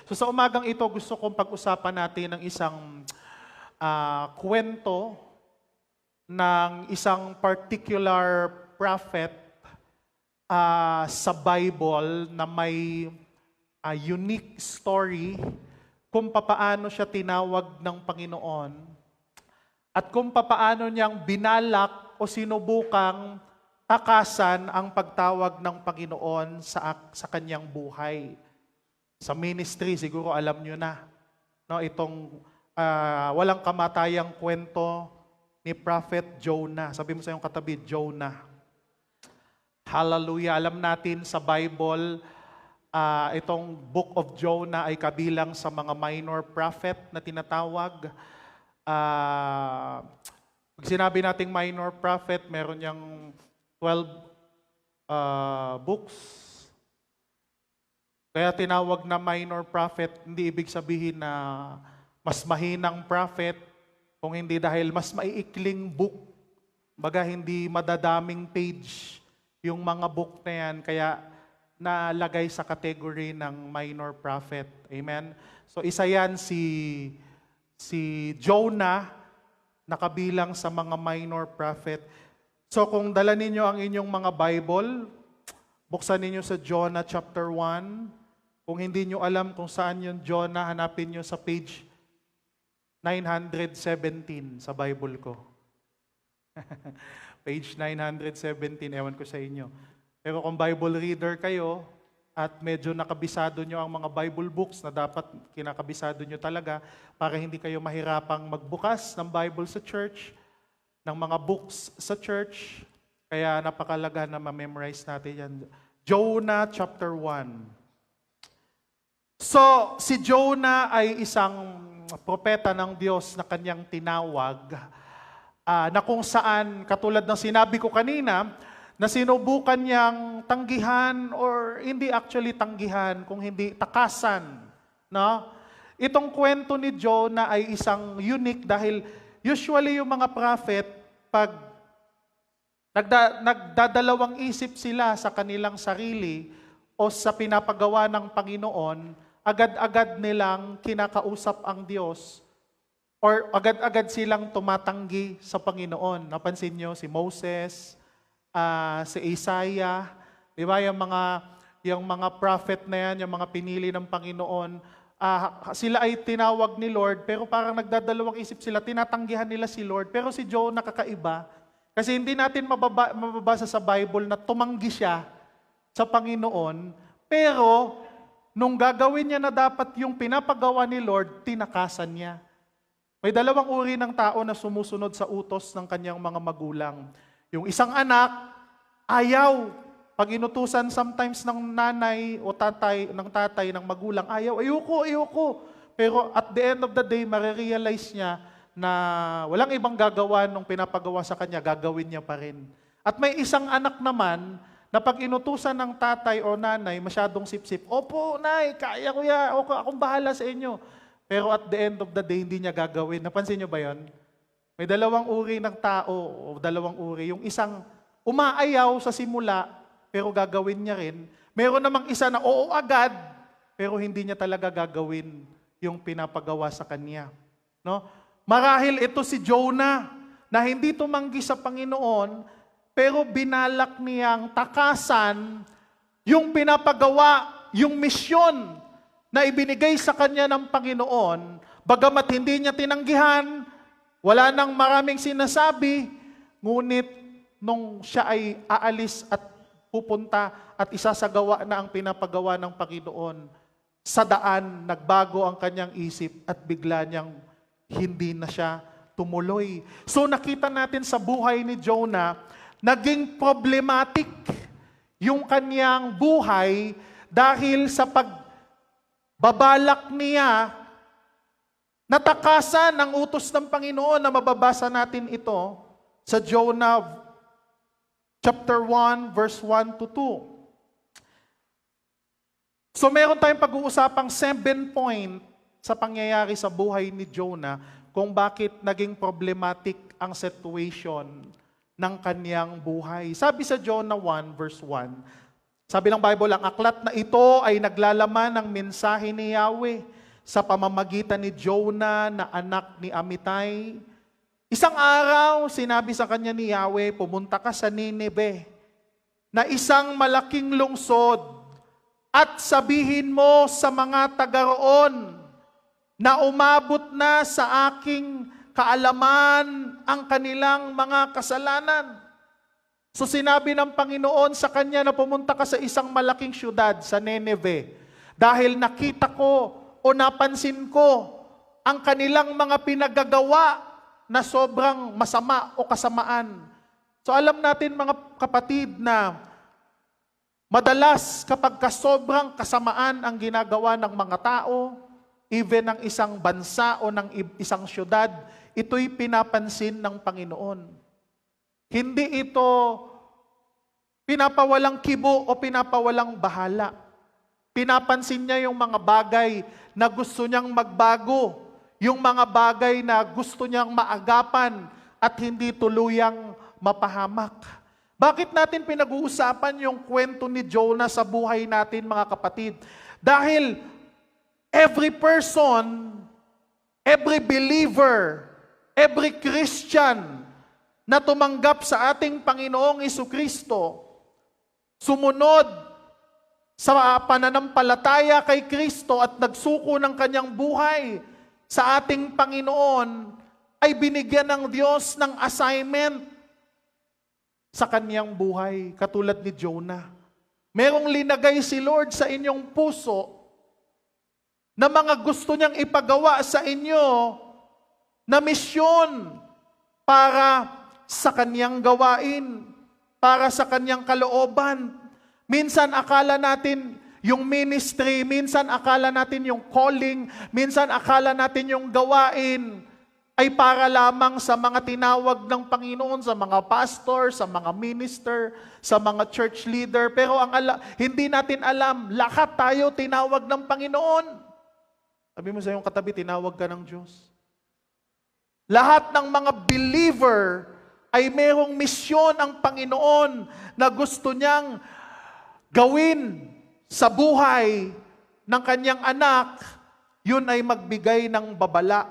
So sa umagang ito, gusto kong pag-usapan natin ng isang kwento ng isang particular prophet sa Bible na may unique story kung papaano siya tinawag ng Panginoon at kung papaano niyang binalak o sinubukang takasan ang pagtawag ng Panginoon sa kanyang buhay. Sa ministry, siguro alam nyo na, no, itong walang kamatayang kwento ni Prophet Jonah. Sabi mo sa iyong katabi, Jonah. Hallelujah. Alam natin sa Bible, itong Book of Jonah ay kabilang sa mga minor prophet na tinatawag. Pag sinabi nating minor prophet, meron niyang 12 books. Kaya tinawag na minor prophet, hindi ibig sabihin na mas mahinang prophet, kung hindi dahil mas maiikling book. Baga hindi madadaming page yung mga book na yan, kaya nalagay sa category ng minor prophet. Amen? So isa yan si Jonah, nakabilang sa mga minor prophet. So kung dala ninyo ang inyong mga Bible, buksan ninyo sa Jonah chapter 1. Kung hindi nyo alam kung saan yung Jonah, hanapin nyo sa page 917 sa Bible ko. Page 917, ewan ko sa inyo. Pero kung Bible reader kayo at medyo nakabisado nyo ang mga Bible books na dapat kinakabisado nyo talaga para hindi kayo mahirapang magbukas ng Bible sa church, ng mga books sa church, kaya napakalaga na ma-memorize natin yan. Jonah chapter 1. So, si Jonah ay isang propeta ng Diyos na kanyang tinawag, na kung saan, katulad ng sinabi ko kanina, na sinubukan niyang tanggihan or hindi actually tanggihan, kung hindi takasan. No? Itong kwento ni Jonah ay isang unique dahil usually yung mga prophet, pag nagdadalawang isip sila sa kanilang sarili o sa pinapagawa ng Panginoon, agad-agad nilang kinakausap ang Diyos or agad-agad silang tumatanggi sa Panginoon. Napansin nyo si Moses, si Isaiah, di ba? Yung mga prophet na yan, yung mga pinili ng Panginoon, sila ay tinawag ni Lord, pero parang nagdadalawang isip sila, tinatanggihan nila si Lord. Pero si Jonah kakaiba, kasi hindi natin mababasa sa Bible na tumanggi siya sa Panginoon, pero nung gagawin niya na dapat yung pinapagawa ni Lord, tinakasan niya. May dalawang uri ng tao na sumusunod sa utos ng kanyang mga magulang. Yung isang anak, ayaw. Pag inutusan sometimes ng nanay o tatay, ng magulang, ayaw, ayoko. Pero at the end of the day, marirealize niya na walang ibang gagawa nung pinapagawa sa kanya, gagawin niya pa rin. At may isang anak naman, na pag inutusan ng tatay o nanay, masyadong sip-sip, opo, nay, kaya ko ya, akong bahala sa inyo. Pero at the end of the day, hindi niya gagawin. Napansin niyo ba yon? May dalawang uri ng tao, o dalawang uri. Yung isang umaayaw sa simula, pero gagawin niya rin. Meron namang isa na oo agad, pero hindi niya talaga gagawin yung pinapagawa sa kanya. No? Marahil ito si Jonah, na hindi tumanggi sa Panginoon, pero binalak niyang takasan yung pinapagawa, yung misyon na ibinigay sa kanya ng Panginoon, bagamat hindi niya tinanggihan, wala nang maraming sinasabi, ngunit nung siya ay aalis at pupunta at isasagawa na ang pinapagawa ng Panginoon, sa daan, nagbago ang kanyang isip at bigla niyang hindi na siya tumuloy. So nakita natin sa buhay ni Jonah, naging problematic yung kanyang buhay dahil sa pagbabalak niya natakasan ang utos ng Panginoon na mababasa natin ito sa Jonah chapter 1 verse 1 to 2. So meron tayong pag-uusapang 7 point sa pangyayari sa buhay ni Jonah kung bakit naging problematic ang situation ng kaniyang buhay. Sabi sa Jonah 1 verse 1, Sabi ng Bible, ang aklat na ito ay naglalaman ng mensahe ni Yahweh sa pamamagitan ni Jonah na anak ni Amittai. Isang araw, sinabi sa kanya ni Yahweh, pumunta ka sa Nineveh, na isang malaking lungsod, at sabihin mo sa mga taga roon na umabot na sa aking kaalaman ang kanilang mga kasalanan. So sinabi ng Panginoon sa kanya na pumunta ka sa isang malaking syudad, sa Nineveh, dahil nakita ko o napansin ko ang kanilang mga pinagagawa na sobrang masama o kasamaan. So alam natin mga kapatid na madalas kapag sobrang kasamaan ang ginagawa ng mga tao, even ng isang bansa o ng isang syudad, ito'y pinapansin ng Panginoon. Hindi ito pinapawalang kibo o pinapawalang bahala. Pinapansin niya yung mga bagay na gusto niyang magbago, yung mga bagay na gusto niyang maagapan at hindi tuluyang mapahamak. Bakit natin pinag-uusapan yung kwento ni Jonah sa buhay natin, mga kapatid? Dahil every person, every believer, every Christian na tumanggap sa ating Panginoong Jesucristo, sumunod sa pananampalataya kay Kristo at nagsuko ng kanyang buhay sa ating Panginoon, ay binigyan ng Diyos ng assignment sa kanyang buhay, katulad ni Jonah. Merong linagay si Lord sa inyong puso na mga gusto niyang ipagawa sa inyo na misyon para sa kanyang gawain, para sa kanyang kalooban. Minsan akala natin yung ministry, minsan akala natin yung calling, minsan akala natin yung gawain ay para lamang sa mga tinawag ng Panginoon, sa mga pastor, sa mga minister, sa mga church leader. Pero hindi natin alam, lahat tayo tinawag ng Panginoon. Sabi mo sa iyong katabi, tinawag ka ng Diyos. Lahat ng mga believer ay merong misyon ang Panginoon na gusto niyang gawin sa buhay ng kanyang anak. Yun ay magbigay ng babala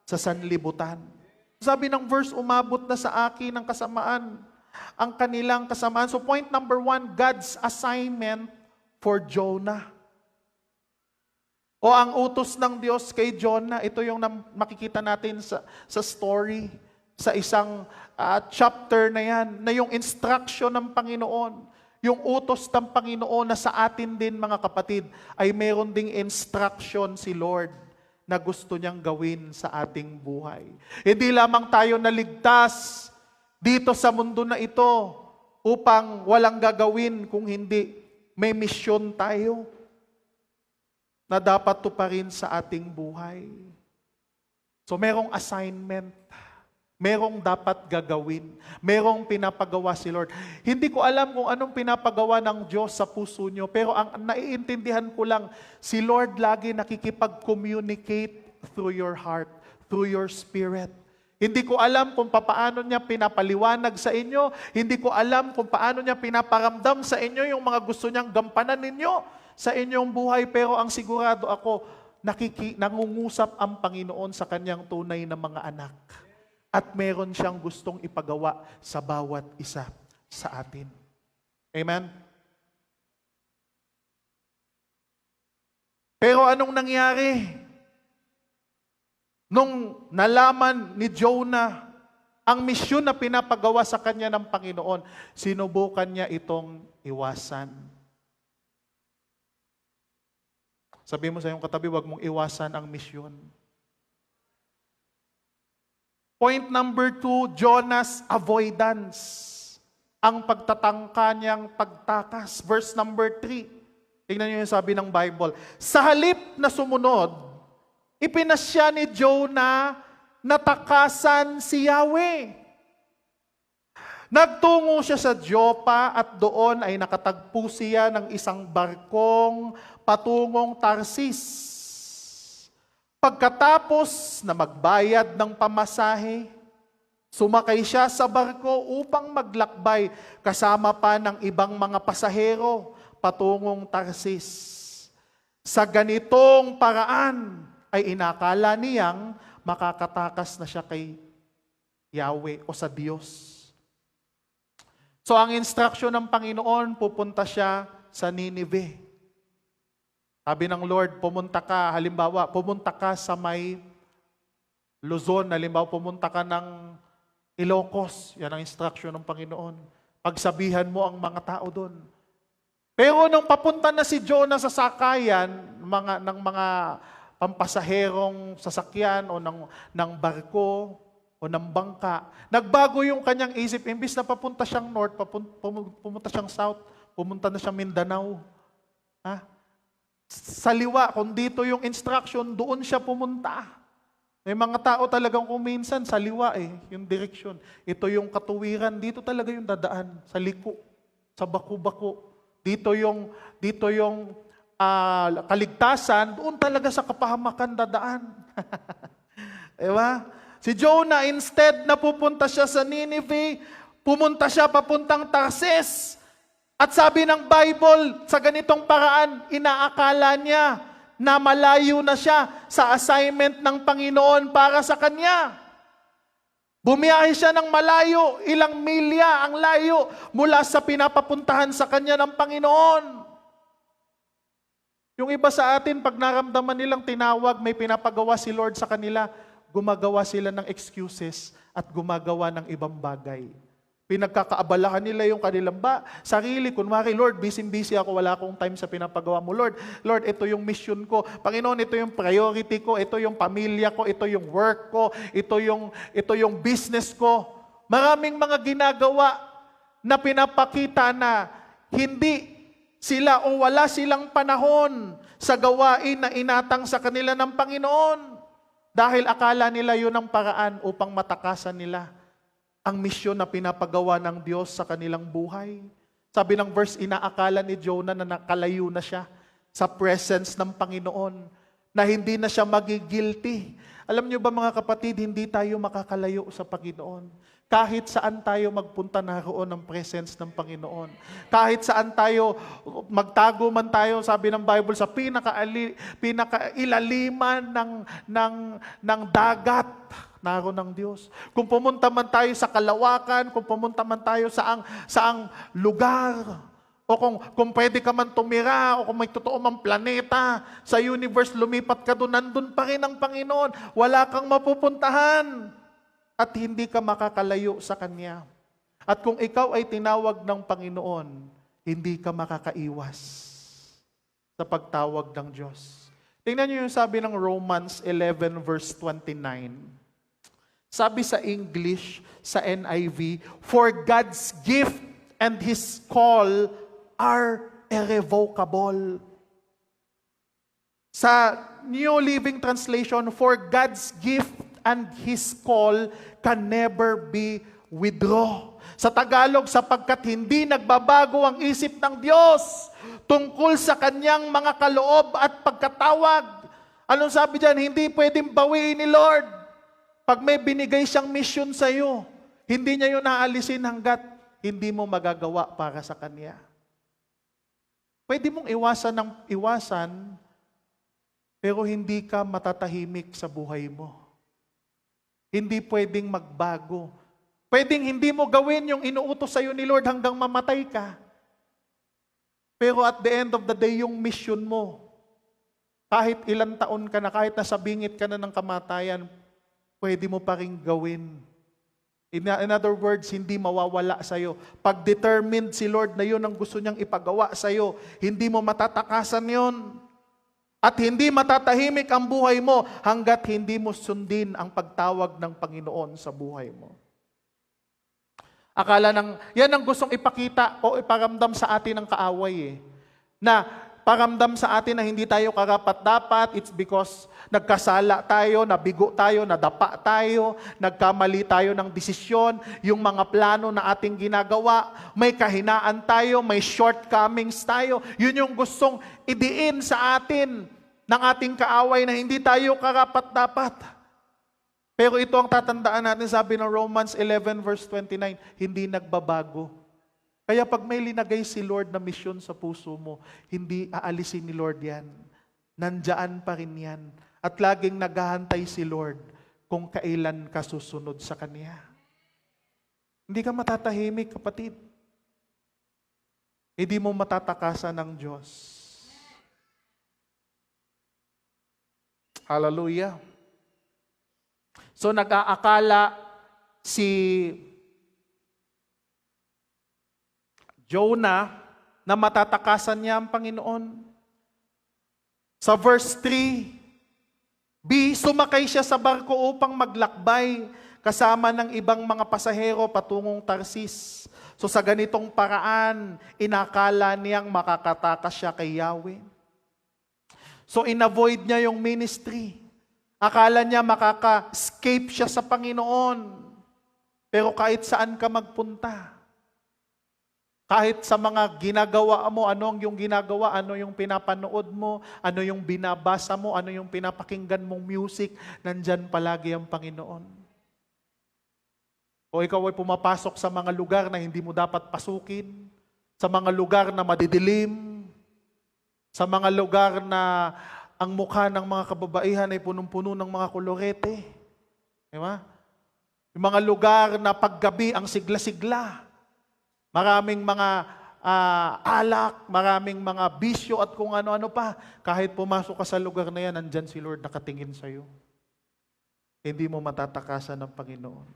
sa sanlibutan. Sabi ng verse, umabot na sa akin ang kasamaan, ang kanilang kasamaan. So point number 1, God's assignment for Jonah. O ang utos ng Diyos kay Jonah, ito yung makikita natin sa story, sa isang chapter na yan, na yung instruction ng Panginoon, yung utos ng Panginoon na sa atin din mga kapatid, ay meron ding instruction si Lord na gusto niyang gawin sa ating buhay. Hindi lamang tayo naligtas dito sa mundo na ito upang walang gagawin kung hindi may misyon tayo na dapat tuparin sa ating buhay. So merong assignment, merong dapat gagawin, merong pinapagawa si Lord. Hindi ko alam kung anong pinapagawa ng Diyos sa puso nyo, pero ang naiintindihan ko lang, si Lord lagi nakikipag-communicate through your heart, through your spirit. Hindi ko alam kung paano niya pinapaliwanag sa inyo, hindi ko alam kung paano niya pinaparamdam sa inyo yung mga gusto niyang gampanan ninyo sa inyong buhay, pero ang sigurado ako, nangungusap ang Panginoon sa kanyang tunay na mga anak. At meron siyang gustong ipagawa sa bawat isa sa atin. Amen? Pero anong nangyari? Nung nalaman ni Jonah ang misyon na pinapagawa sa kanya ng Panginoon, sinubukan niya itong iwasan. Sabi mo sa iyong katabi, huwag mong iwasan ang misyon. Point number 2, Jonah's avoidance. Ang pagtatangka niyang pagtakas. Verse number 3. Tingnan niyo yung sabi ng Bible. Sa halip na sumunod, ipinasya ni Jonah na takasan si Yahweh. Nagtungo siya sa Joppa at doon ay nakatagpo siya ng isang barkong patungong Tarsis. Pagkatapos na magbayad ng pamasahe, sumakay siya sa barko upang maglakbay kasama pa ng ibang mga pasahero patungong Tarsis. Sa ganitong paraan ay inakala niyang makakatakas na siya kay Yahweh o sa Diyos. So ang instruction ng Panginoon, pupunta siya sa Nineveh. Sabi ng Lord, pumunta ka, halimbawa, pumunta ka sa may Luzon, halimbawa, pumunta ka ng Ilocos. Yan ang instruction ng Panginoon. Pagsabihan mo ang mga tao doon. Pero nung papunta na si Jonah sa sakayan ng mga pampasaherong sasakyan o ng barko o ng bangka, nagbago yung kanyang isip. Imbis na papunta siyang north, pumunta siyang south, pumunta na siyang Mindanao. Ha? Sa liwa, kung dito yung instruction, doon siya pumunta. May mga tao talagang kuminsan sa liwa yung direksyon. Ito yung katuwiran, dito talaga yung dadaan. Sa liko, sa baku-bako. Dito yung kaligtasan, doon talaga sa kapahamakan dadaan. Diba? Si Jonah, instead na pupunta siya sa Nineveh, pumunta siya papuntang Tarsis. At sabi ng Bible, sa ganitong paraan, inaakala niya na malayo na siya sa assignment ng Panginoon para sa kanya. Bumiyahe siya ng malayo, ilang milya ang layo mula sa pinapapuntahan sa kanya ng Panginoon. Yung iba sa atin, pag naramdaman nilang tinawag, may pinapagawa si Lord sa kanila, gumagawa sila ng excuses at gumagawa ng ibang bagay. Pinagkakaabalahan nila yung kanilang sarili. Kunwari, Lord, busy ako, wala akong time sa pinapagawa mo. Lord, ito yung mission ko. Panginoon, ito yung priority ko, ito yung pamilya ko, ito yung work ko, ito yung business ko. Maraming mga ginagawa na pinapakita na hindi sila o wala silang panahon sa gawain na inatang sa kanila ng Panginoon. Dahil akala nila yun ang paraan upang matakasan nila ang misyon na pinapagawa ng Diyos sa kanilang buhay. Sabi ng verse, inaakala ni Jonah na nakalayo na siya sa presence ng Panginoon, na hindi na siya magigilty. Alam niyo ba mga kapatid, hindi tayo makakalayo sa Panginoon. Kahit saan tayo magpunta, naroon ang presence ng Panginoon. Kahit saan tayo, magtago man tayo, sabi ng Bible, sa pinakailaliman ng dagat, naroon ng Diyos. Kung pumunta man tayo sa kalawakan, kung pumunta man tayo saang lugar, o kung pwede ka man tumira, o kung may totoo mang planeta, sa universe, lumipat ka doon, nandun pa rin ang Panginoon. Wala kang mapupuntahan at hindi ka makakalayo sa Kanya. At kung ikaw ay tinawag ng Panginoon, hindi ka makakaiwas sa pagtawag ng Diyos. Tingnan niyo yung sabi ng Romans 11 verse 29. Sabi sa English, sa NIV, for God's gift and His call are irrevocable. Sa New Living Translation, for God's gift and His call can never be withdraw. Sa Tagalog, sapagkat hindi nagbabago ang isip ng Diyos tungkol sa Kanyang mga kaloob at pagkatawag. Anong sabi dyan? Hindi pwedeng bawiin ni Lord. Pag may binigay siyang mission sa iyo, hindi niya yun naalisin hanggat hindi mo magagawa para sa Kanya. Pwede mong iwasan, pero hindi ka matatahimik sa buhay mo. Hindi pwedeng magbago. Pwedeng hindi mo gawin yung inuutos sa iyo ni Lord hanggang mamatay ka. Pero at the end of the day, yung mission mo, kahit ilang taon ka na, kahit nasa bingit ka na ng kamatayan, pwede mo pa rin gawin. In other words, hindi mawawala sa iyo. Pag determined si Lord na yun ang gusto niyang ipagawa sa iyo, hindi mo matatakasan yun. At hindi matatahimik ang buhay mo hanggat hindi mo sundin ang pagtawag ng Panginoon sa buhay mo. Yan ang gustong ipakita o iparamdam sa atin ng kaaway na paramdam sa atin na hindi tayo karapat-dapat, it's because nagkasala tayo, nabigo tayo, nadapa tayo, nagkamali tayo ng desisyon, yung mga plano na ating ginagawa, may kahinaan tayo, may shortcomings tayo. Yun yung gustong idiin sa atin ng ating kaaway na hindi tayo karapat-dapat. Pero ito ang tatandaan natin, sabi ng Romans 11 verse 29, hindi nagbabago Kaya pag may linagay si Lord na misyon sa puso mo, hindi aalisin ni Lord yan. Nandyan pa rin yan. At laging naghahantay si Lord kung kailan ka susunod sa Kanya. Hindi ka matatahimik, kapatid. Hindi mo matatakasan ng Diyos. Hallelujah. So nag-aakala si Jonah na matatakasan niya ang Panginoon. Sa verse 3, sumakay siya sa barko upang maglakbay kasama ng ibang mga pasahero patungong Tarsis. So sa ganitong paraan, inakala niyang makakatakas siya kay Yahweh. So in-avoid niya yung ministry. Akala niya makaka-escape siya sa Panginoon. Pero kahit saan ka magpunta, kahit sa mga ginagawa mo, ano yung ginagawa, ano yung pinapanood mo, ano yung binabasa mo, ano yung pinapakinggan mong music, nandyan palagi ang Panginoon. O ikaw ay pumapasok sa mga lugar na hindi mo dapat pasukin, sa mga lugar na madidilim, sa mga lugar na ang mukha ng mga kababaihan ay punong-puno ng mga kolorete. Diba? Yung mga lugar na paggabi ang sigla-sigla. Maraming mga alak, maraming mga bisyo at kung ano-ano pa. Kahit pumasok ka sa lugar na yan, nandyan si Lord nakatingin sa'yo. Hindi mo matatakasan ng Panginoon.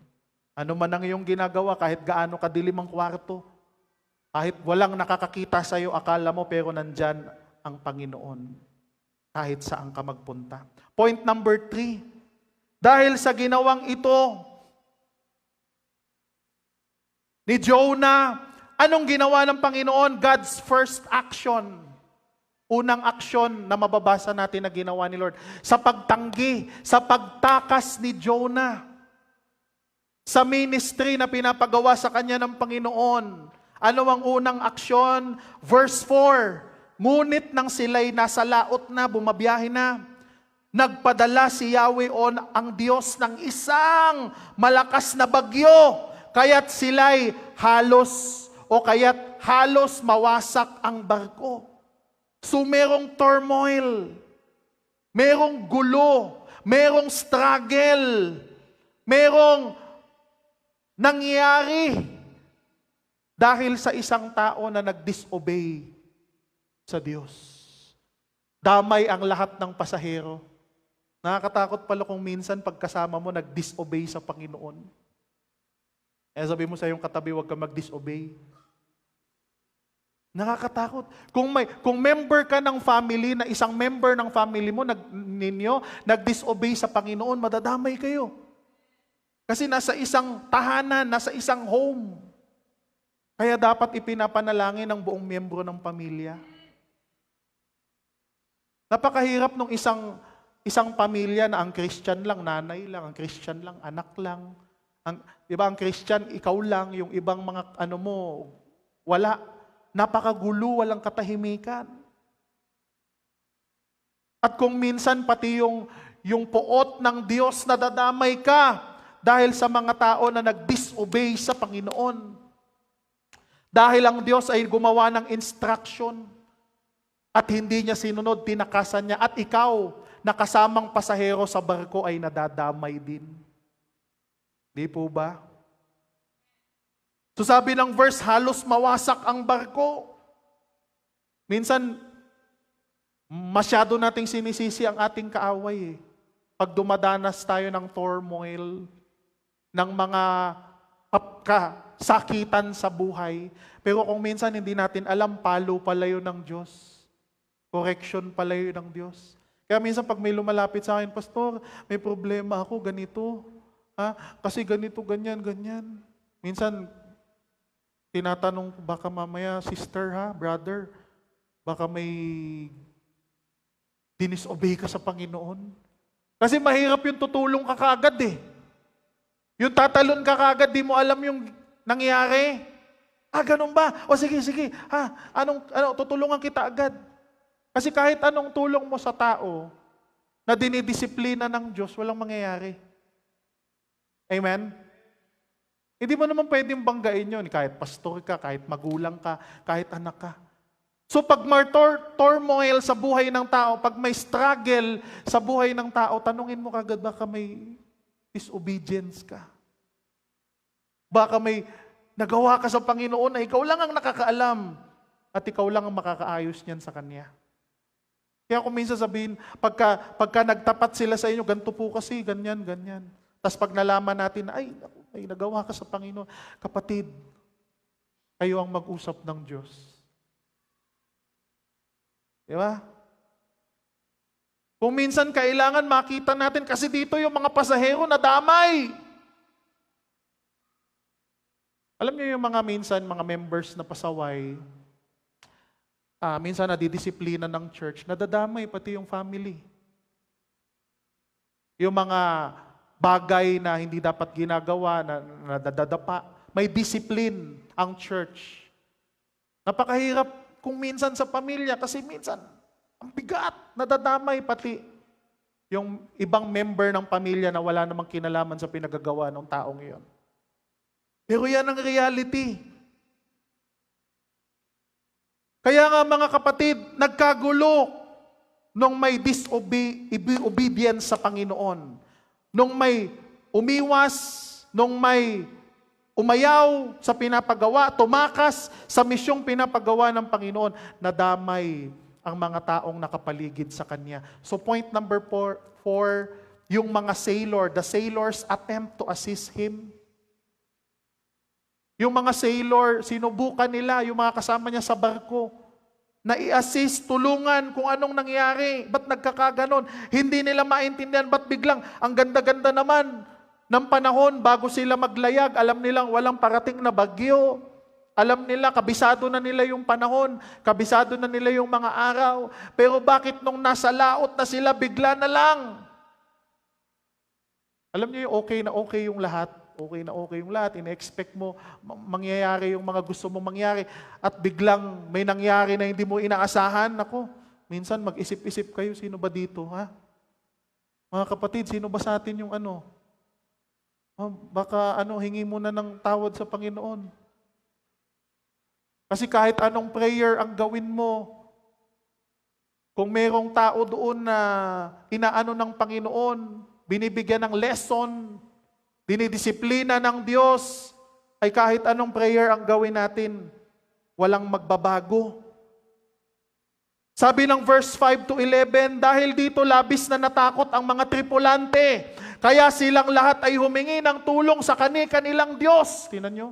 Ano man ang iyong ginagawa, kahit gaano kadilim ang kwarto, kahit walang nakakakita sa'yo, akala mo, pero nandyan ang Panginoon. Kahit saan ka magpunta. Point number 3. Dahil sa ginawang ito ni Jonah, anong ginawa ng Panginoon? God's first action. Unang aksyon na mababasa natin na ginawa ni Lord. Sa pagtanggi, sa pagtakas ni Jonah. Sa ministry na pinapagawa sa kanya ng Panginoon. Ano ang unang aksyon? Verse 4. Ngunit nang sila'y nasa laot na, bumabiyahe na, nagpadala si Yahweh ang Diyos ng isang malakas na bagyo, kaya't sila'y halos mawasak ang barko. So merong turmoil, merong gulo, merong struggle, merong nangyari dahil sa isang tao na nag-disobey sa Diyos. Damay ang lahat ng pasahero. Nakakatakot pala kung minsan pagkasama mo nag-disobey sa Panginoon. Sabi mo sa iyong katabi, huwag ka mag-disobey. Nakakatakot. Kung member ka ng family, na isang member ng family mo, nag-disobey sa Panginoon, madadamay kayo. Kasi nasa isang tahanan, nasa isang home. Kaya dapat ipinapanalangin ng buong miyembro ng pamilya. Napakahirap nung isang pamilya na ang Christian lang, nanay lang, ang Christian lang, anak lang. Diba, ang Christian, ikaw lang, yung ibang mga wala. Napakagulo, walang katahimikan. At kung minsan pati yung puot ng Diyos nadadamay ka dahil sa mga tao na nag-disobey sa Panginoon. Dahil ang Diyos ay gumawa ng instruction at hindi niya sinunod, tinakasan niya. At ikaw, na kasamang pasahero sa barko ay nadadamay din. Di po ba? So sabi ng verse, halos mawasak ang barko. Minsan, masyado nating sinisisi ang ating kaaway. Pag dumadanas tayo ng turmoil, ng mga sakitan sa buhay. Pero kung minsan hindi natin alam, palo pala yun ng Diyos. Correction pala yun ng Diyos. Kaya minsan pag may lumalapit sa akin, Pastor, may problema ako, ganito. Kasi ganito, ganyan, ganyan. Minsan, tinatanong, baka mamaya, sister brother, baka may dinisobey ka sa Panginoon. Kasi mahirap yung tutulong ka kaagad eh. Yung tatalon ka kaagad, di mo alam yung nangyari. Ganun ba? O sige. Tutulungan kita agad. Kasi kahit anong tulong mo sa tao na dinidisiplina ng Diyos, walang mangyayari. Amen? Hindi mo naman pwedeng banggain yun, kahit pastor ka, kahit magulang ka, kahit anak ka. So pag may turmoil sa buhay ng tao, pag may struggle sa buhay ng tao, tanungin mo kagad, baka may disobedience ka. Baka may nagawa ka sa Panginoon na ikaw lang ang nakakaalam at ikaw lang ang makakaayos niyan sa Kanya. Kaya kung minsan sabihin, pagka nagtapat sila sa inyo, ganito po kasi, ganyan, ganyan. Tapos pag nalaman natin, ay, may nagawa ka sa Panginoon. Kapatid, kayo ang mag-usap ng Diyos. Di ba? Kung minsan kailangan makita natin, kasi dito yung mga pasahero na damay. Alam niyo yung mga minsan, mga members na pasaway, minsan nadidisiplina ng church, nadadamay pati yung family. Yung mga bagay na hindi dapat ginagawa, na nadadadapa, may discipline ang church. Napakahirap kung minsan sa pamilya, kasi minsan, ang bigat, nadadamay pati yung ibang member ng pamilya na wala namang kinalaman sa pinagagawa ng taong iyon. Pero yan ang reality. Kaya nga mga kapatid, nagkagulo nung may disobedience sa Panginoon. Nung may umiwas, nung may umayaw sa pinapagawa, tumakas sa misyong pinapagawa ng Panginoon, nadamay ang mga taong nakapaligid sa Kanya. So point number 4, yung mga sailor, the sailors attempt to assist Him. Yung mga sailor, sinubukan nila, yung mga kasama niya sa barko, na i-assist, tulungan kung anong nangyari. Ba't nagkakaganon? Hindi nila maintindihan, ba't biglang ang ganda-ganda naman ng panahon bago sila maglayag. Alam nilang walang parating na bagyo. Alam nila, kabisado na nila yung panahon, kabisado na nila yung mga araw. Pero bakit nung nasa laot na sila, bigla na lang? Alam niyo yung okay yung lahat. Okay na okay yung lahat, ina-expect mo mangyayari yung mga gusto mong mangyari at biglang may nangyari na hindi mo inaasahan. Ako, minsan mag-isip-isip kayo, sino ba dito, ha? Mga kapatid, sino ba sa atin yung ano? Baka hingi mo na ng tawad sa Panginoon. Kasi kahit anong prayer ang gawin mo, kung merong tao doon na inaano ng Panginoon, binibigyan ng lesson, dinidisiplina ng Diyos, ay kahit anong prayer ang gawin natin, walang magbabago. Sabi ng verse 5 to 11, dahil dito labis na natakot ang mga tripulante, kaya silang lahat ay humingi ng tulong sa kani-kanilang Diyos. Tingnan nyo,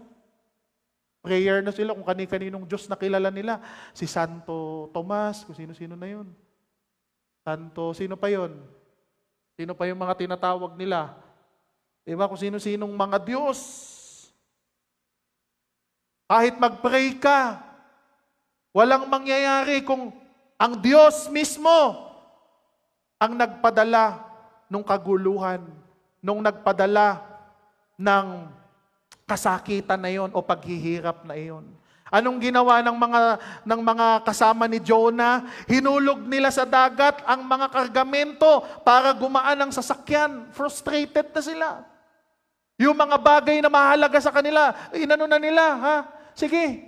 prayer na sila kung kani-kaninong Diyos na kilala nila. Si Santo Tomas, kung sino-sino na yun. Sino pa yun? Sino pa yung mga tinatawag nila? Diba? Kung sino-sinong mga Diyos. Kahit mag-pray ka, walang mangyayari kung ang Diyos mismo ang nagpadala ng kaguluhan, nung nagpadala ng kasakitan na iyon o paghihirap na iyon. Anong ginawa ng mga kasama ni Jonah? Hinulog nila sa dagat ang mga kargamento para gumaan ang sasakyan. Frustrated na sila. Yung mga bagay na mahalaga sa kanila, inano na nila, ha? Sige,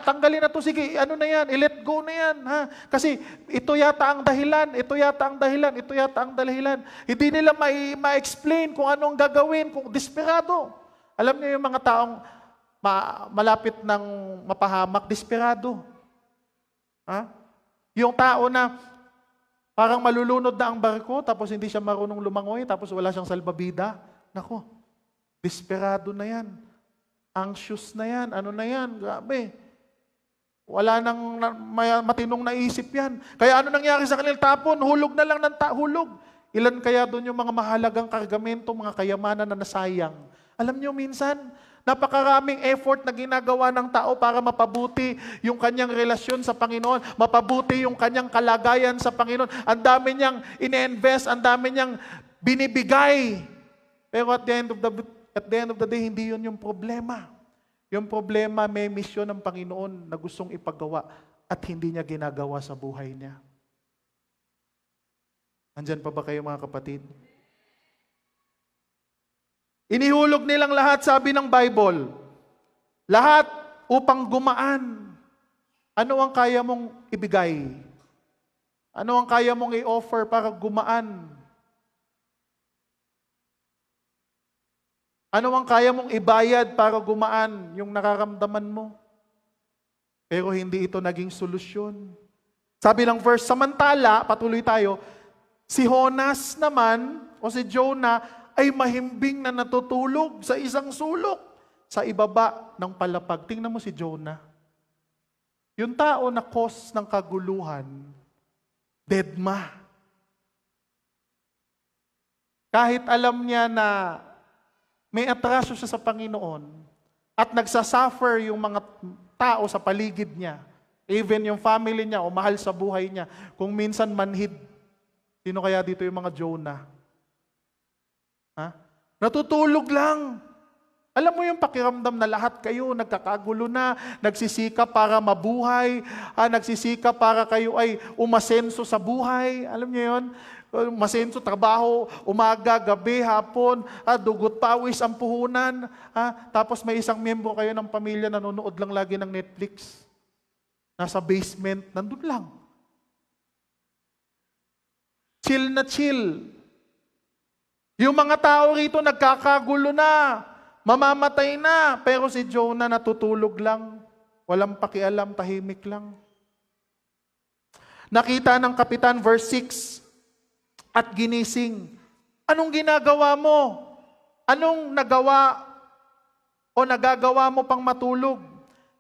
tanggalin na to, sige, ano na yan, i-let go na yan, ha? Kasi ito yata ang dahilan, ito yata ang dahilan, ito yata ang dahilan. Hindi nila ma-explain kung anong gagawin, kung desperado. Alam niyo yung mga taong malapit ng mapahamak, desperado. Ha? Yung tao na parang malulunod na ang barko, tapos hindi siya marunong lumangoy, tapos wala siyang salbabida. Nako, desperado na yan. Anxious na yan. Ano na yan? Grabe. Wala nang matinong naisip yan. Kaya ano nangyari sa kanila? Tapon, hulog na lang ng hulog. Ilan kaya doon yung mga mahalagang kargamento, mga kayamanan na nasayang? Alam niyo minsan, napakaraming effort na ginagawa ng tao para mapabuti yung kanyang relasyon sa Panginoon, mapabuti yung kanyang kalagayan sa Panginoon. Ang dami niyang ine-invest, ang dami niyang binibigay. Pero at the end of the day, hindi yun yung problema. Yung problema, may misyon ng Panginoon na gustong ipagawa at hindi niya ginagawa sa buhay niya. Andyan pa ba kayo mga kapatid? Inihulog nilang lahat, sabi ng Bible. Lahat upang gumaan. Ano ang kaya mong ibigay? Ano ang kaya mong i-offer para gumaan? Ano ang kaya mong ibayad para gumaan yung nararamdaman mo? Pero hindi ito naging solusyon. Sabi ng verse, samantala, patuloy tayo, si Jonas naman, o si Jonah, ay mahimbing na natutulog sa isang sulok sa ibaba ng palapag. Tingnan mo si Jonah. Yung tao na cause ng kaguluhan, deadma. Kahit alam niya na may atraso siya sa Panginoon at nagsasuffer yung mga tao sa paligid niya, even yung family niya o mahal sa buhay niya, kung minsan manhid, sino kaya dito yung mga Jonah? Ha? Natutulog lang. Alam mo yung pakiramdam na lahat kayo nagkakagulo na, nagsisikap para mabuhay, nagsisikap para kayo ay umasenso sa buhay. Alam niyo yun? Umasenso, trabaho, umaga, gabi, hapon, dugot pawis ang puhunan. Tapos may isang miyembro kayo ng pamilya nanonood lang lagi ng Netflix. Nasa basement, nandun lang. Chill na chill. Yung mga tao rito nagkakagulo na, mamamatay na, pero si Jonah natutulog lang, walang pakialam, tahimik lang. Nakita ng kapitan, verse 6, at ginising. Anong ginagawa mo? Anong nagawa o nagagawa mo pang matulog?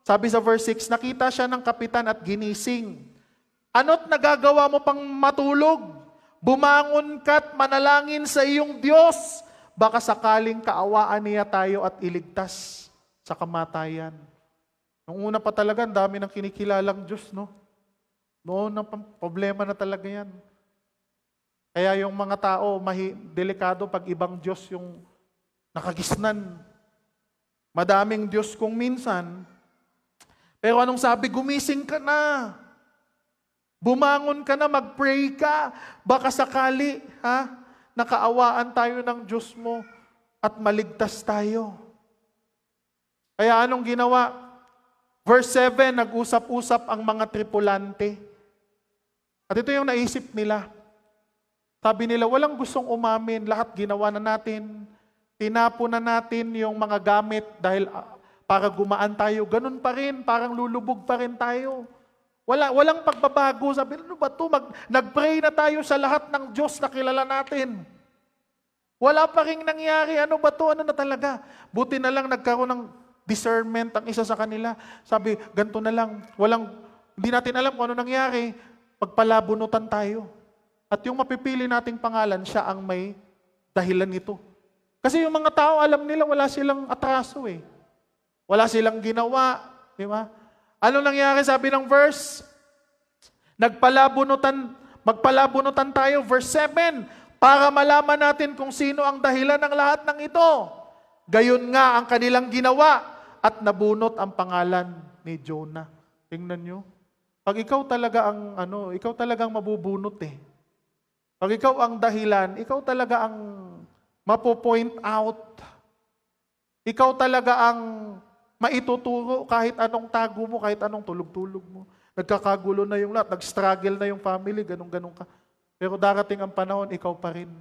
Sabi sa verse 6, nakita siya ng kapitan at ginising. Ano't nagagawa mo pang matulog? Bumangon ka't manalangin sa iyong Diyos. Baka sakaling kaawaan niya tayo at iligtas sa kamatayan. Nung una pa talaga, ang dami ng kinikilalang Diyos, no? Noon, problema na talaga yan. Kaya yung mga tao, delikado pag ibang Diyos yung nakagisnan. Madaming Diyos kung minsan. Pero anong sabi? Gumising ka na. Bumangon ka na, mag-pray ka. Baka sakali, nakaawaan tayo ng Diyos mo at maligtas tayo. Kaya anong ginawa? Verse 7, nag-usap-usap ang mga tripulante. At ito yung naisip nila. Sabi nila, walang gustong umamin, lahat ginawa na natin. Tinapo na natin yung mga gamit dahil para gumaan tayo. Ganun pa rin, parang lulubog pa rin tayo. Walang pagbabago. Sabi, ano ba ito? Nag-pray na tayo sa lahat ng Diyos na kilala natin. Wala pa rin nangyari. Ano ba ito? Ano na talaga? Buti na lang nagkaroon ng discernment ang isa sa kanila. Sabi, ganito na lang. Hindi natin alam kung ano nangyari. Pagpalabunutan tayo. At yung mapipili nating pangalan, siya ang may dahilan nito. Kasi yung mga tao, alam nila, wala silang atraso eh. Wala silang ginawa. Di ba? Ano nangyari? Sabi ng verse, magpalabunutan tayo, verse 7, para malaman natin kung sino ang dahilan ng lahat ng ito. Gayon nga ang kanilang ginawa at nabunot ang pangalan ni Jonah. Tingnan nyo. Pag ikaw talaga ikaw talagang mabubunot eh. Pag ikaw ang dahilan, ikaw talaga ang mapo-point out. Ikaw talaga ang maituturo kahit anong tago mo, kahit anong tulog-tulog mo. Nagkakagulo na yung lahat, nag-struggle na yung family, ganun-ganun ka. Pero darating ang panahon, ikaw pa rin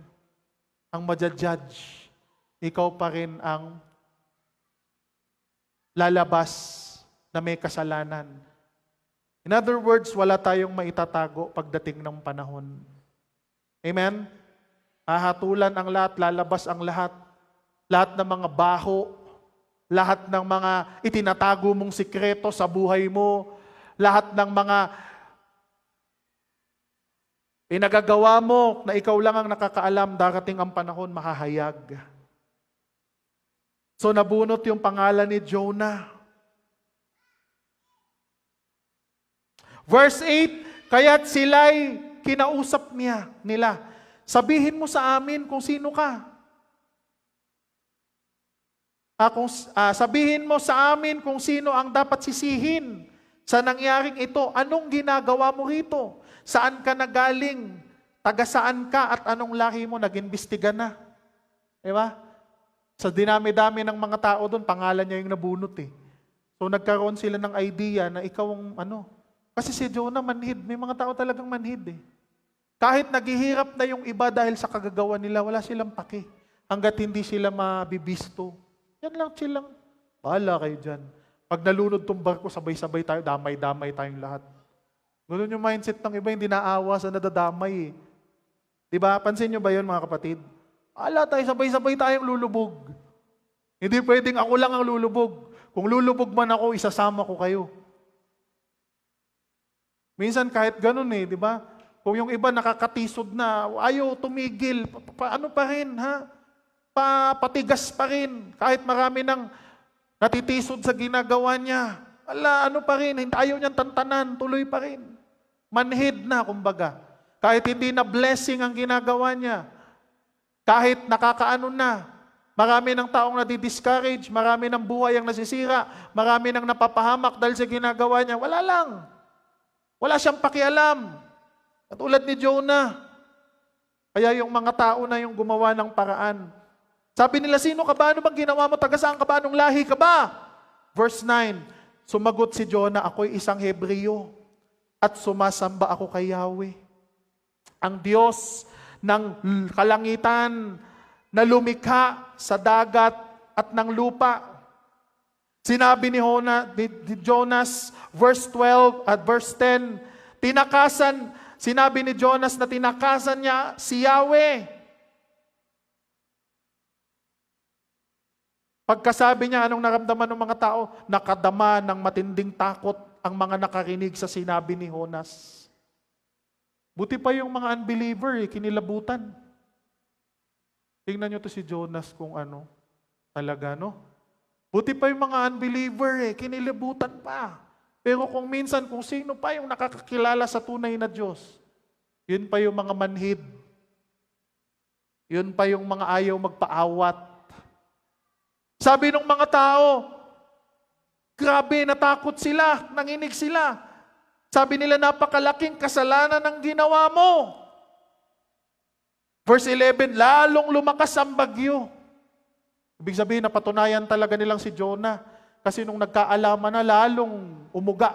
ang madjudge. Ikaw pa rin ang lalabas na may kasalanan. In other words, wala tayong maitatago pagdating ng panahon. Amen? Hahatulan ang lahat, lalabas ang lahat. Lahat ng mga baho, lahat ng mga itinatago mong sikreto sa buhay mo, lahat ng mga pinagagawa mo na ikaw lang ang nakakaalam, darating ang panahon, mahahayag. So nabunot yung pangalan ni Jonah. Verse 8, kaya't sila'y kinausap nila. Sabihin mo sa amin kung sino ka. Sabihin mo sa amin kung sino ang dapat sisihin sa nangyaring ito. Anong ginagawa mo rito? Saan ka nagaling? Taga saan ka at anong lahi mo? Nag-imbestiga na. Diba? Sa dinami-dami ng mga tao doon, pangalan niya yung nabunot eh. So nagkaroon sila ng idea na ikaw ang ano. Kasi si Jonah manhid. May mga tao talagang manhid eh. Kahit naghihirap na yung iba dahil sa kagagawa nila, wala silang paki. Hanggat hindi sila mabibisto. Yan lang, chill lang. Bahala kayo dyan. Pag nalunod tong barko, sabay-sabay tayo, damay-damay tayong lahat. Ganun yung mindset ng iba, hindi naawa sa nadadamay eh. Diba? Pansin nyo ba yun mga kapatid? Ala tayo, sabay-sabay tayong lulubog. Hindi pwedeng ako lang ang lulubog. Kung lulubog man ako, isasama ko kayo. Minsan kahit ganun eh, di ba? Kung yung iba nakakatisod na, ayaw tumigil, ano pa rin ha? Patigas pa rin. Kahit marami nang natitisod sa ginagawa niya. Ala, ano pa rin, ayaw niyang tantanan, tuloy pa rin. Manhid na, kumbaga. Kahit hindi na blessing ang ginagawa niya. Kahit nakakaano na. Marami ng taong nadi-discourage, marami ng buhay ang nasisira, marami ng napapahamak dahil sa ginagawa niya. Wala lang. Wala siyang pakialam. Katulad ni Jonah. Kaya yung mga tao na yung gumawa ng paraan. Sabi nila, sino ka ba? Ano bang ginawa mo? Taga saan ka ba? Anong lahi ka ba? Verse 9, sumagot si Jonah, ako'y isang Hebreo at sumasamba ako kay Yahweh. Ang Diyos ng kalangitan na lumikha sa dagat at ng lupa. Sinabi ni Jonas, verse 12 at verse 10, sinabi ni Jonas na tinakasan niya si Yahweh. Pagkasabi niya, anong naramdaman ng mga tao? Nakadama ng matinding takot ang mga nakarinig sa sinabi ni Jonas. Buti pa yung mga unbeliever, kinilabutan. Tingnan nyo to si Jonas kung ano, talaga, no? Buti pa yung mga unbeliever, kinilabutan pa. Pero kung minsan, kung sino pa yung nakakakilala sa tunay na Diyos, yun pa yung mga manhid. Yun pa yung mga ayaw magpaawat. Sabi ng mga tao, grabe, natakot sila, nanginig sila. Sabi nila, napakalaking kasalanan ng ginawa mo. Verse 11, lalong lumakas ang bagyo. Ibig sabihin, napatunayan talaga nilang si Jonah. Kasi nung nagkaalaman na, lalong umuga.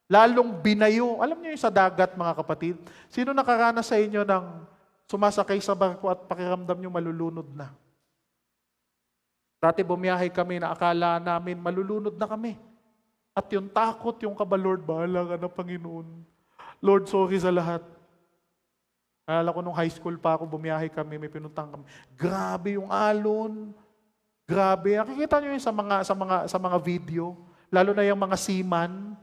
Lalong binayo. Alam niyo yung sa dagat, mga kapatid? Sino nakaranas sa inyo ng sumasakay sa barko at pakiramdam niyo malulunod na? Dati bumiyahe kami na akala namin malulunod na kami. At yung takot, yung kaba, Lord, bahala ka na, Panginoon. Lord, sorry sa lahat. Alala ko nung high school pa ako, bumiyahe kami, may pinuntang kami. Grabe yung alon. Grabe. Nakikita nyo yun sa mga video, lalo na yung mga seaman,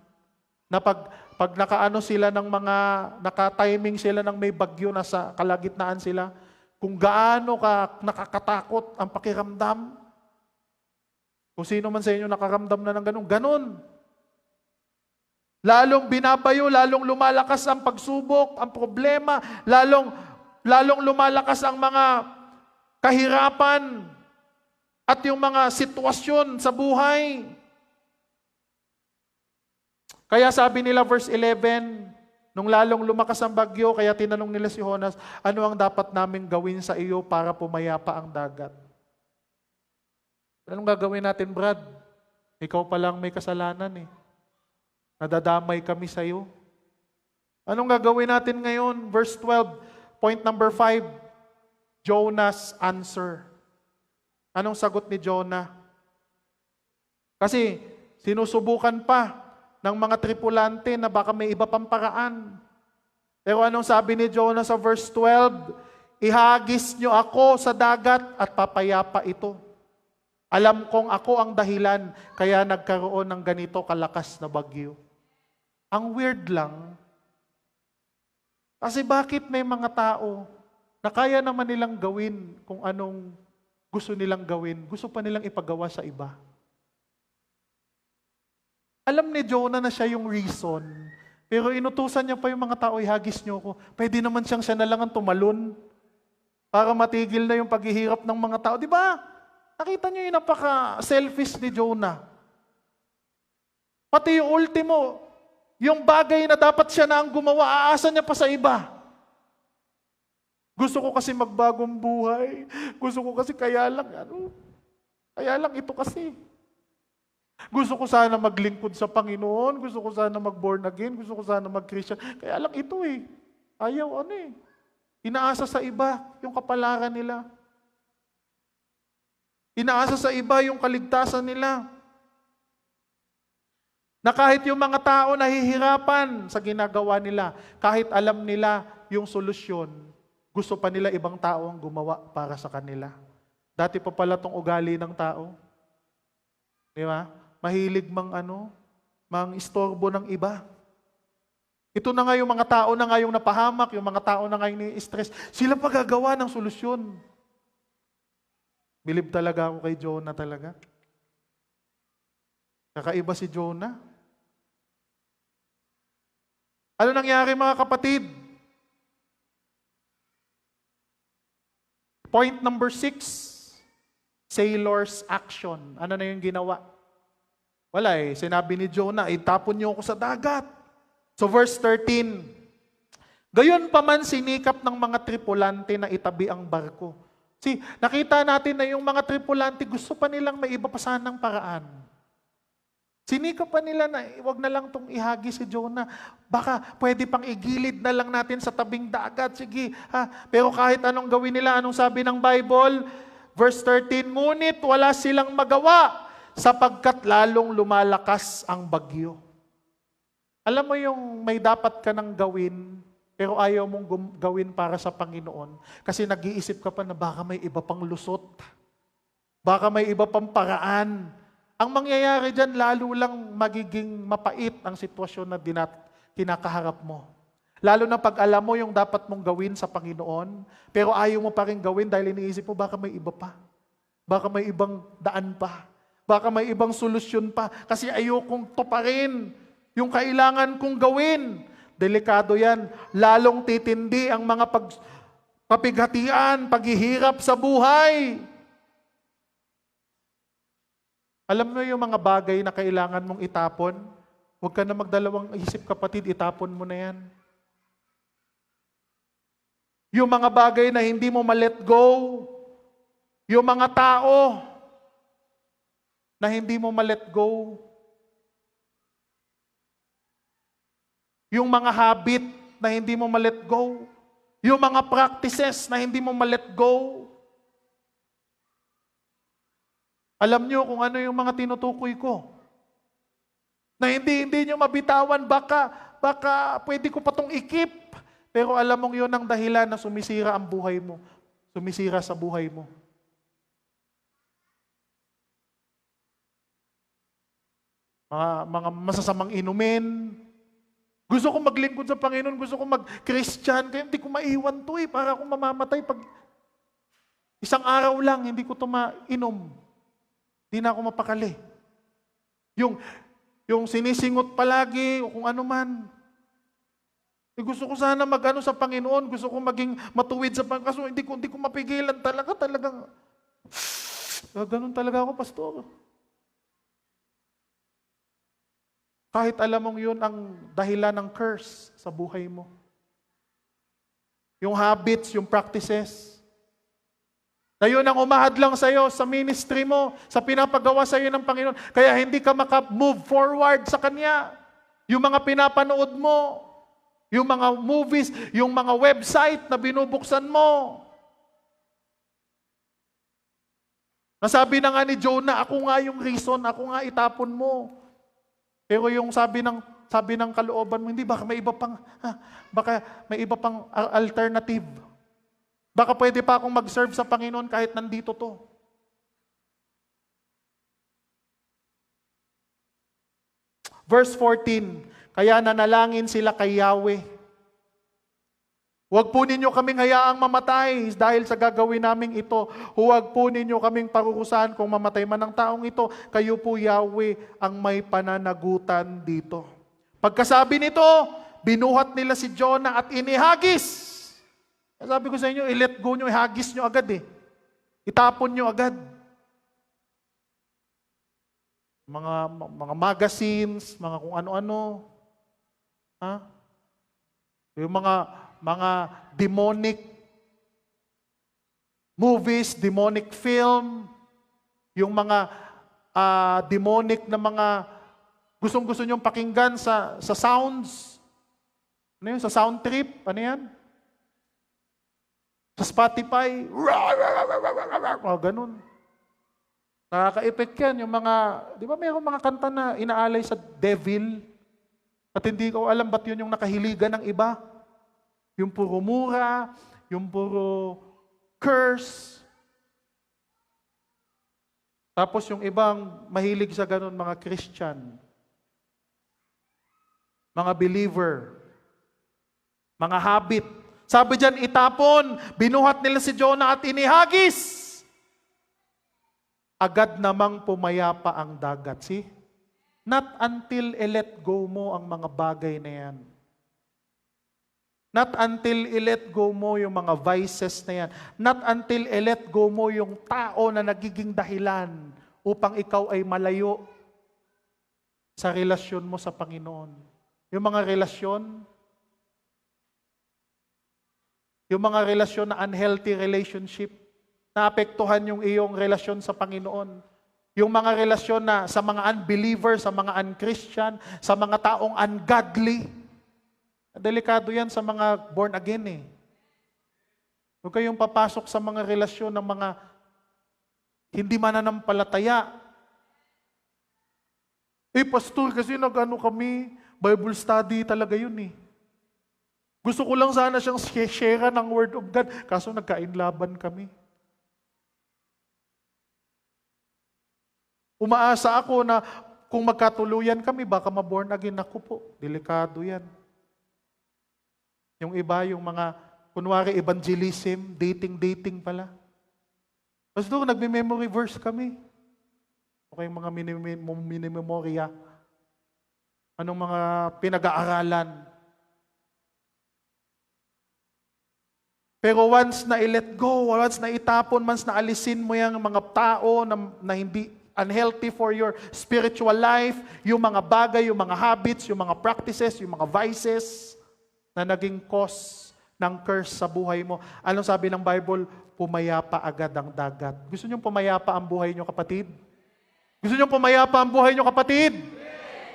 na pag nakaano sila ng mga, naka-timing sila ng may bagyo, nasa kalagitnaan sila, kung gaano ka nakakatakot ang pakiramdam. Kung sino man sa inyo nakaramdam na ng ganun. Lalong binabayo, lalong lumalakas ang pagsubok, ang problema, lalong lumalakas ang mga kahirapan at yung mga sitwasyon sa buhay. Kaya sabi nila verse 11, nung lalong lumakas ang bagyo, kaya tinanong nila si Jonas, ano ang dapat namin gawin sa iyo para pumayapa ang dagat? Anong gagawin natin, Brad? Ikaw pa lang may kasalanan eh. Nadadamay kami sa iyo. Anong gagawin natin ngayon? Verse 12, point number 5, Jonah's answer. Anong sagot ni Jonah? Kasi sinusubukan pa ng mga tripulante na baka may iba pang paraan. Pero anong sabi ni Jonah sa verse 12? Ihagis niyo ako sa dagat at papayapa ito. Alam kong ako ang dahilan kaya nagkaroon ng ganito kalakas na bagyo. Ang weird lang. Kasi bakit may mga tao na kaya naman nilang gawin kung anong gusto nilang gawin, gusto pa nilang ipagawa sa iba? Alam ni Jonah na siya yung reason, pero inutusan niya pa yung mga tao, ihagis niyo ako. Pwede naman siya na lang ang tumalon para matigil na yung paghihirap ng mga tao. Di ba? Nakita niyo yung napaka-selfish ni Jonah. Pati yung ultimo, yung bagay na dapat siya na ang gumawa, aasa niya pa sa iba. Gusto ko kasi magbagong buhay. Gusto ko kasi kaya lang ito kasi. Gusto ko sana maglingkod sa Panginoon. Gusto ko sana mag-born again. Gusto ko sana mag-Christian. Kaya lang ito eh. Ayaw Inaasa sa iba yung kapalaran nila. Inaasa sa iba yung kaligtasan nila. Na kahit yung mga tao nahihirapan sa ginagawa nila, kahit alam nila yung solusyon, gusto pa nila ibang tao ang gumawa para sa kanila. Dati pa pala tong ugali ng tao. Di ba? Mahilig mang istorbo ng iba. Ito na nga yung mga tao na nga yung napahamak, yung mga tao na nga yung ni-stress. Sila pa gagawa ng solusyon. Bilib talaga ako kay Jonah talaga. Kakaiba si Jonah. Ano nangyari mga kapatid? Point number 6, sailor's action. Ano na yung ginawa? Wala sinabi ni Jonah, itapon niyo ako sa dagat. So verse 13, gayon pa man sinikap ng mga tripulante na itabi ang barko. See, nakita natin na yung mga tripulante gusto pa nilang may iba pa sanang paraan. Sinikap pa nila na wag na lang itong ihagi si Jonah. Baka pwede pang igilid na lang natin sa tabing dagat. Sige, Pero kahit anong gawin nila, anong sabi ng Bible? Verse 13, ngunit wala silang magawa sapagkat lalong lumalakas ang bagyo. Alam mo yung may dapat ka nang gawin, pero ayaw mong gawin para sa Panginoon. Kasi nag-iisip ka pa na baka may iba pang lusot. Baka may iba pang paraan. Ang mangyayari dyan, lalo lang magiging mapait ang sitwasyon na kinakaharap mo. Lalo na pag alam mo yung dapat mong gawin sa Panginoon, pero ayaw mo pa rin gawin dahil iniisip mo, baka may iba pa. Baka may ibang daan pa. Baka may ibang solusyon pa. Kasi ayokong tuparin yung kailangan kong gawin. Delikado yan. Lalong titindi ang mga papighatian, paghihirap sa buhay. Alam mo yung mga bagay na kailangan mong itapon? Huwag ka na magdalawang isip kapatid, itapon mo na yan. Yung mga bagay na hindi mo ma-let go, yung mga tao na hindi mo ma-let go, yung mga habit na hindi mo ma-let go, yung mga practices na hindi mo ma-let go. Alam nyo kung ano yung mga tinutukoy ko. Na hindi nyo mabitawan, baka pwede ko pa itong ikip. Pero alam mong yun ang dahilan na sumisira ang buhay mo. Sumisira sa buhay mo. Mga masasamang inumin. Gusto ko maglingkod sa Panginoon, gusto ko mag-Christian, kaya hindi ko maiwan to para akong mamamatay pag isang araw lang, hindi ko to mainom. Hindi na ako mapakali. Yung sinisingot palagi, o kung ano man. Gusto ko sana mag-ano sa Panginoon, gusto ko maging matuwid sa Panginoon, kaso hindi ko mapigilan talagang, ganun talaga ako, pastor. Kahit alam mong yun ang dahilan ng curse sa buhay mo. Yung habits, yung practices, na yun ang umahadlang sa'yo sa ministry mo, sa pinapagawa sa'yo ng Panginoon. Kaya hindi ka maka-move forward sa Kanya. Yung mga pinapanood mo, yung mga movies, yung mga website na binubuksan mo. Nasabi na nga ni Jonah, ako nga yung reason, ako nga itapon mo. Pero yung sabi ng kalooban mo, hindi, baka may iba pang alternative. Baka pwede pa akong mag-serve sa Panginoon kahit nandito to. Verse 14, kaya nanalangin sila kay Yahweh. Huwag po ninyo kaming hayaang mamatay dahil sa gagawin naming ito. Huwag po ninyo kaming parurusahan kung mamatay man ang taong ito. Kayo po, Yahweh, ang may pananagutan dito. Pagkasabi nito, binuhat nila si Jonah at inihagis. Sabi ko sa inyo, i-let go nyo, ihagis nyo agad Itapon nyo agad. Mga magazines, mga kung ano-ano. Yung mga demonic movies, demonic film, yung mga demonic na mga gustong-gusto nyong pakinggan sa sounds. Ano yun? Sa sound trip? Ano yan? Sa Spotify? O, ganun. Nakaka-effect yan. Yung mga, di ba mayroong mga kanta na inaalay sa devil? At hindi ko alam ba't yun yung nakahiligan ng iba? Yung puro mura, yung puro curse. Tapos yung ibang mahilig sa ganun, mga Christian, mga believer, mga habit. Sabi dyan, itapon, binuhat nila si Jonah at inihagis. Agad namang pumayapa ang dagat. See? Not until i-let go mo ang mga bagay na yan. Not until i-let go mo yung mga vices na yan. Not until i-let go mo yung tao na nagiging dahilan upang ikaw ay malayo sa relasyon mo sa Panginoon. Yung mga relasyon na unhealthy relationship, naapektuhan yung iyong relasyon sa Panginoon. Yung mga relasyon na sa mga unbeliever, sa mga unchristian, sa mga taong ungodly. Delikado yan sa mga born again eh. Huwag kayong papasok sa mga relasyon ng mga hindi mananampalataya. Pastor, kasi nag-ano kami, Bible study talaga yun eh. Gusto ko lang sana siyang share ng Word of God, kaso nagkainlaban kami. Umaasa ako na kung magkatuluyan kami, baka ma-born again ako po. Delikado yan. Yung iba, yung mga, kunwari evangelism, dating pala. Basta doon, nagme-memory verse kami. Okay, mga minimemorya. Anong mga pinag-aaralan. Pero once na i-let go, once na itapon, once na alisin mo yung mga tao na hindi unhealthy for your spiritual life, yung mga bagay, yung mga habits, yung mga practices, yung mga vices na naging cause ng curse sa buhay mo. Anong sabi ng Bible? Pumayapa agad ang dagat. Gusto niyong pumayapa ang buhay niyo, kapatid? Gusto niyong pumayapa ang buhay niyo, kapatid?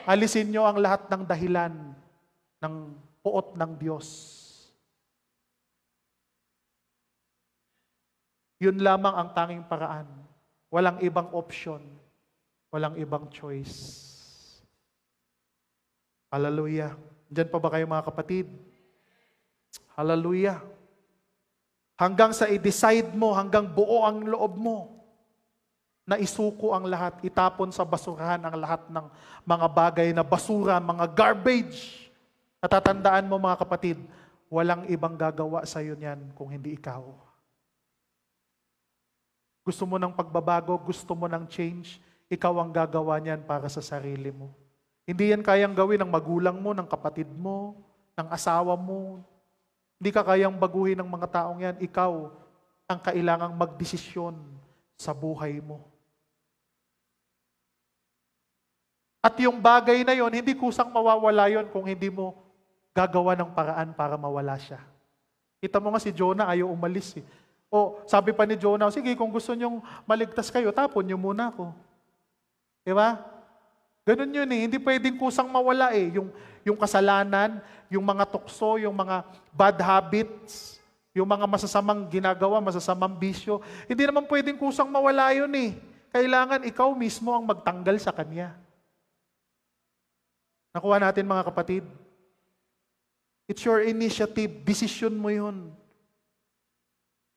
Alisin niyo ang lahat ng dahilan ng puot ng Diyos. Yun lamang ang tanging paraan. Walang ibang option. Walang ibang choice. Hallelujah. Diyan pa ba kayo, mga kapatid? Hallelujah. Hanggang sa i-decide mo, hanggang buo ang loob mo, na isuko ang lahat, itapon sa basurahan ang lahat ng mga bagay na basura, mga garbage. Natatandaan mo, mga kapatid, walang ibang gagawa sa iyo niyan kung hindi ikaw. Gusto mo ng pagbabago, gusto mo ng change, ikaw ang gagawa niyan para sa sarili mo. Hindi yan kayang gawin ng magulang mo, ng kapatid mo, ng asawa mo. Hindi ka kayang baguhin ng mga taong yan. Ikaw ang kailangang magdesisyon sa buhay mo. At yung bagay na yon, hindi kusang mawawala yon kung hindi mo gagawa ng paraan para mawala siya. Kita mo nga si Jonah, ayaw umalis eh. O sabi pa ni Jonah, sige kung gusto nyong maligtas kayo, tapon nyo muna ako. Diba? Ganun yun eh. Hindi pwedeng kusang mawala eh. Yung kasalanan, yung mga tukso, yung mga bad habits, yung mga masasamang ginagawa, masasamang bisyo. Hindi naman pwedeng kusang mawala yun eh. Kailangan ikaw mismo ang magtanggal sa kanya. Nakuha natin, mga kapatid? It's your initiative. Decision mo yun.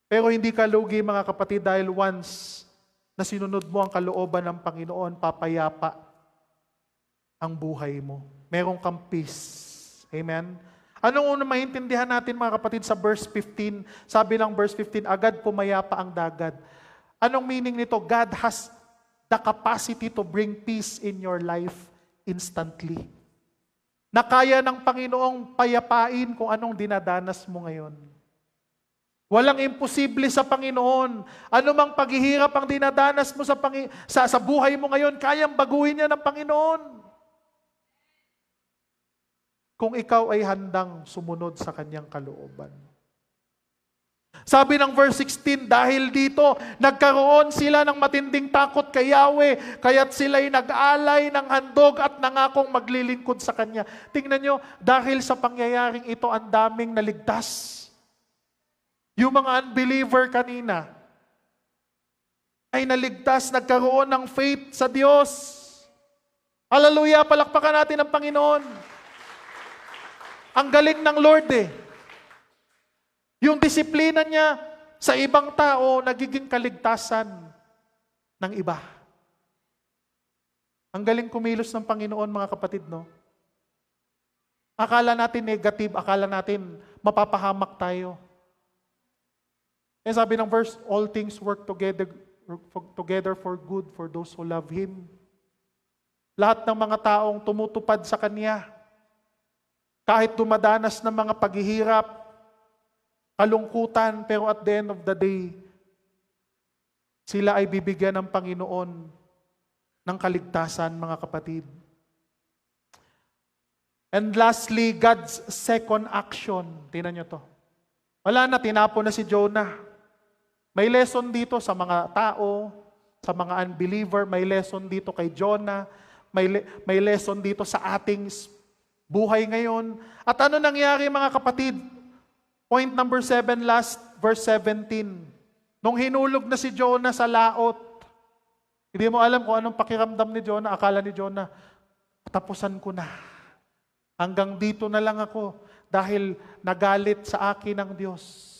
Pero hindi ka lugi, mga kapatid, dahil once na sinunod mo ang kalooban ng Panginoon, papayapa ang buhay mo. Meron kang peace. Amen? Anong unang maintindihan natin, mga kapatid, sa verse 15? Sabi ng verse 15, agad pumayapa ang dagat. Anong meaning nito? God has the capacity to bring peace in your life instantly. Na kaya ng Panginoong payapain kung anong dinadanas mo ngayon. Walang imposible sa Panginoon. Ano mang paghihirap ang dinadanas mo sa buhay mo ngayon, kayang baguhin niya ng Panginoon. Kung ikaw ay handang sumunod sa kanyang kalooban. Sabi ng verse 16, dahil dito, nagkaroon sila ng matinding takot kay Yahweh, kaya't sila'y nag-alay ng handog at nangakong maglilingkod sa Kanya. Tingnan nyo, dahil sa pangyayaring ito, ang daming naligtas. Yung mga unbeliever kanina, ay naligtas, nagkaroon ng faith sa Diyos. Hallelujah, palakpakan natin ang Panginoon. Ang galing ng Lord eh. Yung disiplina niya sa ibang tao, nagiging kaligtasan ng iba. Ang galing kumilos ng Panginoon, mga kapatid, no? Akala natin negative, akala natin mapapahamak tayo. Eh sabi ng verse, all things work together for good for those who love Him. Lahat ng mga taong tumutupad sa Kanya, kahit dumadanas ng mga paghihirap, kalungkutan, pero at the end of the day, sila ay bibigyan ng Panginoon ng kaligtasan, mga kapatid. And lastly, God's second action. Tingnan nyo to. Wala na, tinapon na si Jonah. May lesson dito sa mga tao, sa mga unbeliever, may lesson dito kay Jonah, may lesson dito sa ating buhay ngayon. At ano nangyari, mga kapatid? Point number 7, last verse 17. Nung hinulog na si Jonah sa laot, hindi mo alam kung anong pakiramdam ni Jonah. Akala ni Jonah, tapusan ko na. Hanggang dito na lang ako dahil nagalit sa akin ang Diyos.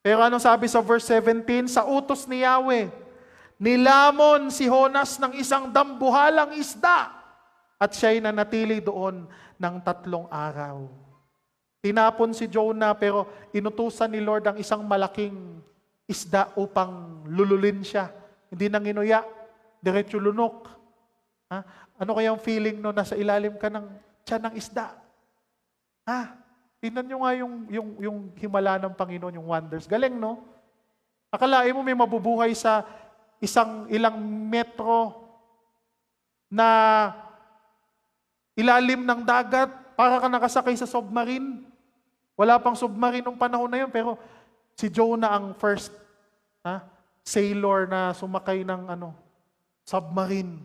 Pero anong sabi sa verse 17? Sa utos ni Yahweh, nilamon si Jonas ng isang dambuhalang isda at siya'y nanatili doon ng 3 araw. Tinapon si Jonah pero inutusan ni Lord ang isang malaking isda upang lululin siya. Hindi nang inuya, diretso lunok. Ha? Ano kayang feeling no nasa ilalim ka ng tiyan ng isda? Ha? Tingnan nyo nga yung himala ng Panginoon, yung wonders. Galing, no? Akalain mo may mabubuhay sa ilang metro na ilalim ng dagat para ka nakasakay sa submarine. Wala pang submarine nung panahon na yun, pero si Jonah ang first sailor na sumakay ng submarine.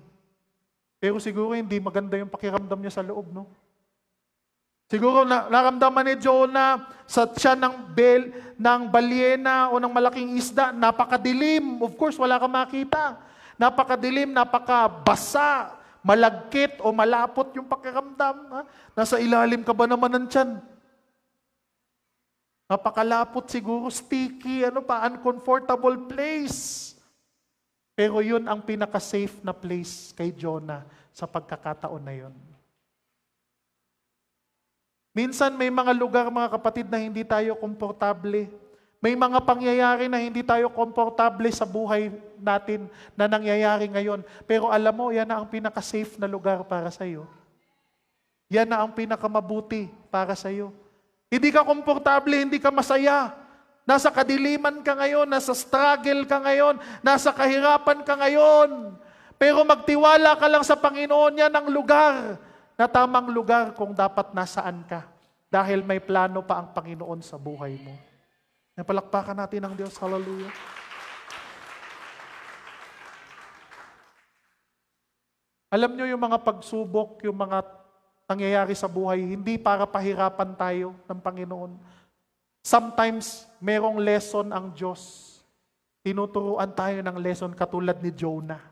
Pero siguro hindi maganda yung pakiramdam niya sa loob, no? Siguro naramdaman ni Jonah sa tiyan ng balyena o ng malaking isda, napakadilim. Of course, wala kang makita. Napakadilim, napakabasa, malagkit o malapot yung pakiramdam. Ha? Nasa ilalim ka ba naman ng tiyan? Napakalapot siguro, sticky, uncomfortable place. Pero yun ang pinaka-safe na place kay Jonah sa pagkakataon na yun. Minsan may mga lugar, mga kapatid, na hindi tayo komportable. May mga pangyayari na hindi tayo komportable sa buhay natin na nangyayari ngayon. Pero alam mo, yan na ang pinaka-safe na lugar para sa iyo. Yan na ang pinaka-mabuti para sa iyo. Hindi ka komportable, hindi ka masaya. Nasa kadiliman ka ngayon, nasa struggle ka ngayon, nasa kahirapan ka ngayon. Pero magtiwala ka lang sa Panginoon, yan ang lugar na tamang lugar kung dapat nasaan ka. Dahil may plano pa ang Panginoon sa buhay mo. Napalakpakan natin ang Diyos. Hallelujah. Alam nyo yung mga pagsubok, yung mga nangyayari sa buhay, hindi para pahirapan tayo ng Panginoon. Sometimes, merong lesson ang Diyos. Tinuturuan tayo ng lesson katulad ni Jonah.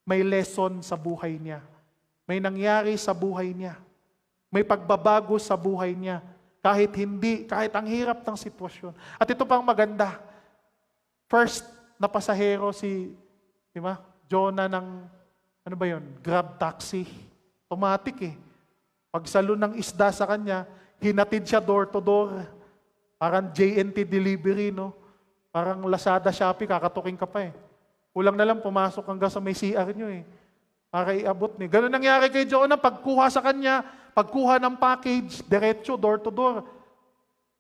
May lesson sa buhay niya. May nangyari sa buhay niya. May pagbabago sa buhay niya. Kahit ang hirap ng sitwasyon. At ito pang maganda. First na pasahero Jonah ng, Grab taxi. Automatic eh. Pagsalo ng isda sa kanya, hinatid siya door to door. Parang JNT delivery, no? Parang Lazada, Shopee, kakatukin ka pa eh. Kulang na lang, pumasok hanggang sa may CR nyo eh. Para iabot niya. Ganun nangyari kay Jonah, pagkuha sa kanya, pagkuha ng package, diretso, door to door.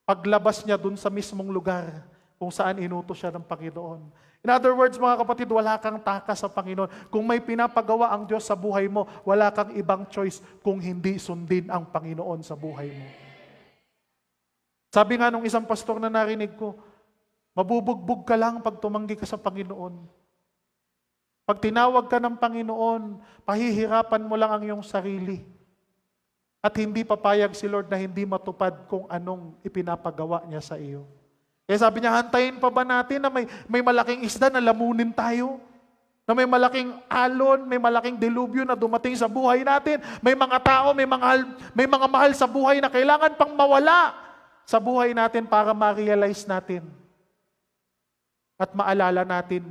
Paglabas niya dun sa mismong lugar kung saan inutos siya ng Panginoon. In other words, mga kapatid, wala kang takas sa Panginoon. Kung may pinapagawa ang Diyos sa buhay mo, wala kang ibang choice kung hindi sundin ang Panginoon sa buhay mo. Sabi nga nung isang pastor na narinig ko, Mabubugbog ka lang pag tumanggi ka sa Panginoon. Pag tinawag ka ng Panginoon, pahihirapan mo lang ang iyong sarili. At hindi papayag si Lord na hindi matupad kung anong ipinapagawa niya sa iyo. Kaya sabi niya, hantayin pa ba natin na may malaking isda na lamunin tayo? Na may malaking alon, may malaking delubyo na dumating sa buhay natin. May mga tao, may mga mahal sa buhay na kailangan pang mawala sa buhay natin para ma-realize natin. At maalala natin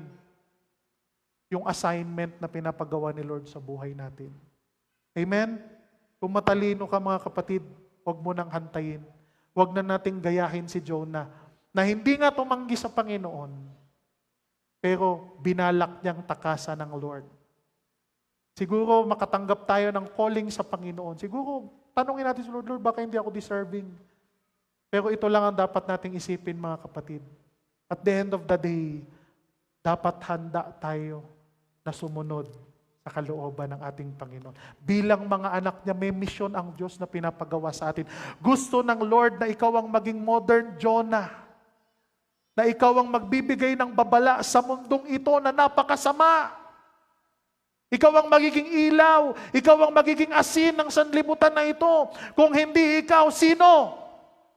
yung assignment na pinapagawa ni Lord sa buhay natin. Amen? Kung matalino ka mga kapatid, huwag mo nang hantayin. Huwag na nating gayahin si Jonah na hindi nga tumanggi sa Panginoon, pero binalak niyang takasan ng Lord. Siguro makatanggap tayo ng calling sa Panginoon. Siguro tanungin natin si Lord, Lord, baka hindi ako deserving. Pero ito lang ang dapat nating isipin mga kapatid. At the end of the day, dapat handa tayo na sumunod sa kalooban ng ating Panginoon. Bilang mga anak niya, may misyon ang Diyos na pinapagawa sa atin. Gusto ng Lord na ikaw ang maging modern Jonah. Na ikaw ang magbibigay ng babala sa mundong ito na napakasama. Ikaw ang magiging ilaw. Ikaw ang magiging asin ng sanlibutan na ito. Kung hindi ikaw, sino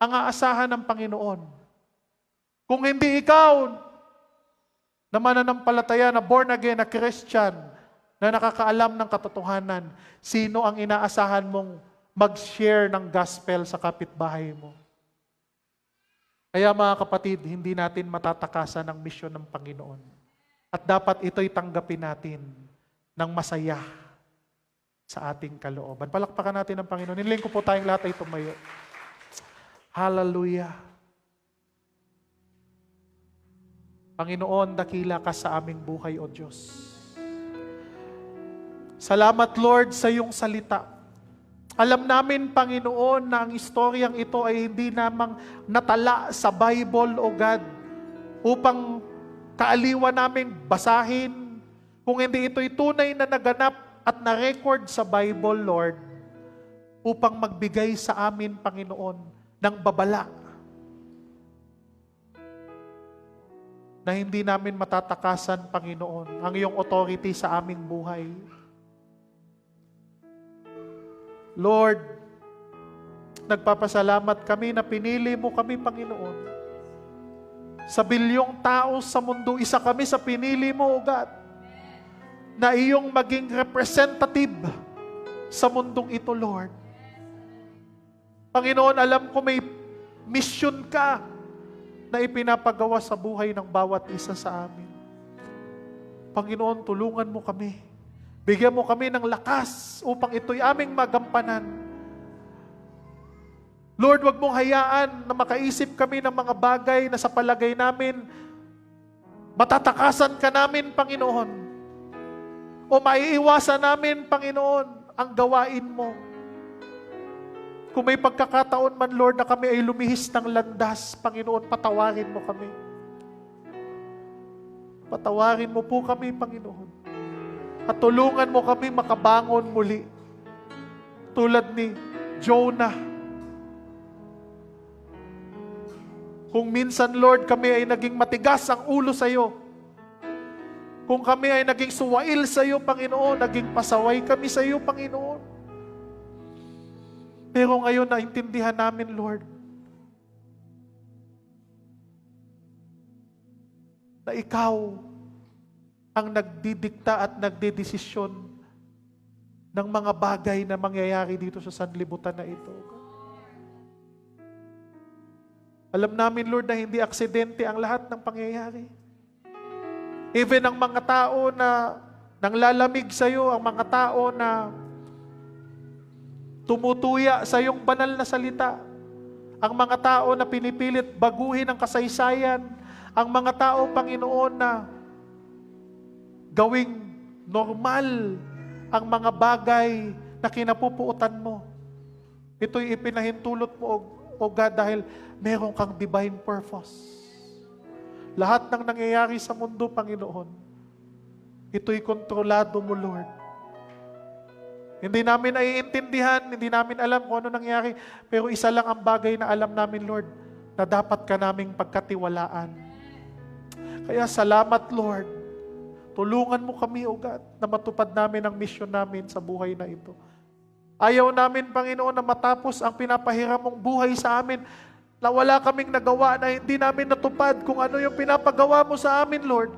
ang aasahan ng Panginoon? Kung hindi ikaw, na mananampalataya, na born again, na Christian, na nakakaalam ng katotohanan, sino ang inaasahan mong mag-share ng gospel sa kapitbahay mo? Kaya mga kapatid, hindi natin matatakasan ang misyon ng Panginoon. At dapat ito'y tanggapin natin ng masaya sa ating kalooban. Palakpakan natin ang Panginoon. Niling ko po tayong lahat ay tumayo. Hallelujah. Panginoon, dakila ka sa aming buhay, O Diyos. Salamat, Lord, sa iyong salita. Alam namin, Panginoon, na ang istoryang ito ay hindi namang natala sa Bible, O God, upang kaaliwan namin basahin. Kung hindi ito'y tunay na naganap at na-record sa Bible, Lord, upang magbigay sa amin, Panginoon, ng babala na hindi namin matatakasan, Panginoon, ang iyong authority sa aming buhay. Lord, nagpapasalamat kami na pinili mo kami, Panginoon. Sa bilyong tao sa mundo, isa kami sa pinili mo, O God, na iyong maging representative sa mundong ito, Lord. Panginoon, alam ko may mission ka na ipinapagawa sa buhay ng bawat isa sa amin. Panginoon, tulungan mo kami. Bigyan mo kami ng lakas upang ito'y aming magampanan. Lord, wag mong hayaan na makaisip kami ng mga bagay na sa palagay namin, matatakasan ka namin, Panginoon. O maiiwasan namin, Panginoon, ang gawain mo. Kung may pagkakataon man, Lord, na kami ay lumihis ng landas, Panginoon, patawarin mo kami. Patawarin mo po kami, Panginoon. At tulungan mo kami makabangon muli. Tulad ni Jonah. Kung minsan, Lord, kami ay naging matigas ang ulo sa iyo. Kung kami ay naging suwail sa iyo, Panginoon, naging pasaway kami sa iyo, Panginoon. Pero ngayon, naintindihan namin, Lord, na ikaw ang nagdidikta at nagdedesisyon ng mga bagay na mangyayari dito sa sanlibutan na ito. Alam namin, Lord, na hindi aksidente ang lahat ng pangyayari. Even ang mga tao na nanglalamig sa iyo, ang mga tao na tumutuya sa iyong banal na salita, ang mga tao na pinipilit baguhin ang kasaysayan, ang mga tao, Panginoon, na gawing normal ang mga bagay na kinapupuutan mo. Ito'y ipinahintulot mo, O God, dahil meron kang divine purpose. Lahat ng nangyayari sa mundo, Panginoon, ito'y kontrolado mo, Lord. Hindi namin naiintindihan, hindi namin alam kung ano nangyari, pero isa lang ang bagay na alam namin, Lord, na dapat ka naming pagkatiwalaan. Kaya salamat, Lord. Tulungan mo kami, O God, na matupad namin ang misyon namin sa buhay na ito. Ayaw namin, Panginoon, na matapos ang pinapahiram mong buhay sa amin na wala kaming nagawa, na hindi namin natupad kung ano yung pinapagawa mo sa amin, Lord.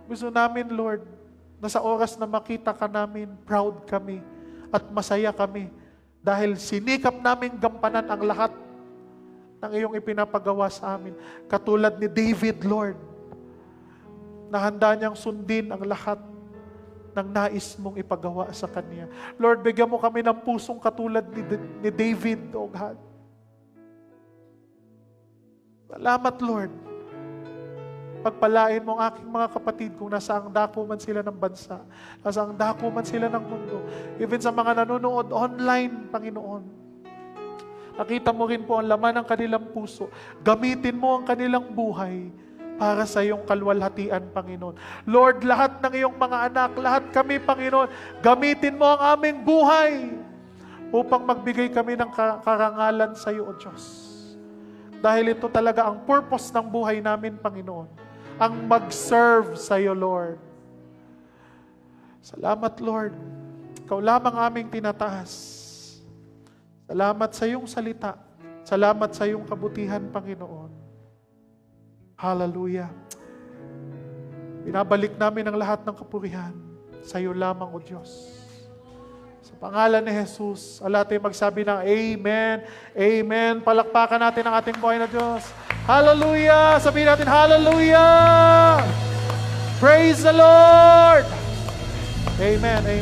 Gusto namin, Lord, na sa oras na makita ka namin, proud kami at masaya kami dahil sinikap namin gampanan ang lahat ng iyong ipinapagawa sa amin. Katulad ni David, Lord, na handa niyang sundin ang lahat ng nais mong ipagawa sa Kanya. Lord, bigyan mo kami ng pusong katulad ni David, O God. Salamat, Lord. Pagpalain mo ang aking mga kapatid kung nasaang dako man sila ng bansa, nasaang dako man sila ng mundo, even sa mga nanonood online, Panginoon. Nakita mo rin po ang laman ng kanilang puso. Gamitin mo ang kanilang buhay para sa iyong kalwalhatian, Panginoon. Lord, lahat ng iyong mga anak, lahat kami, Panginoon, gamitin mo ang aming buhay upang magbigay kami ng karangalan sa iyo, O Diyos. Dahil ito talaga ang purpose ng buhay namin, Panginoon. Ang mag-serve sa iyo, Lord. Salamat, Lord. Ikaw lamang aming tinataas. Salamat sa iyong salita. Salamat sa iyong kabutihan, Panginoon. Hallelujah. Binabalik namin ang lahat ng kapurihan sa iyo lamang, O Diyos. Sa pangalan ni Jesus, lahat ay magsabi ng Amen. Amen. Palakpakan natin ang ating buhay na Diyos. Hallelujah! Sabihin natin, Hallelujah! Praise the Lord! Amen. Amen.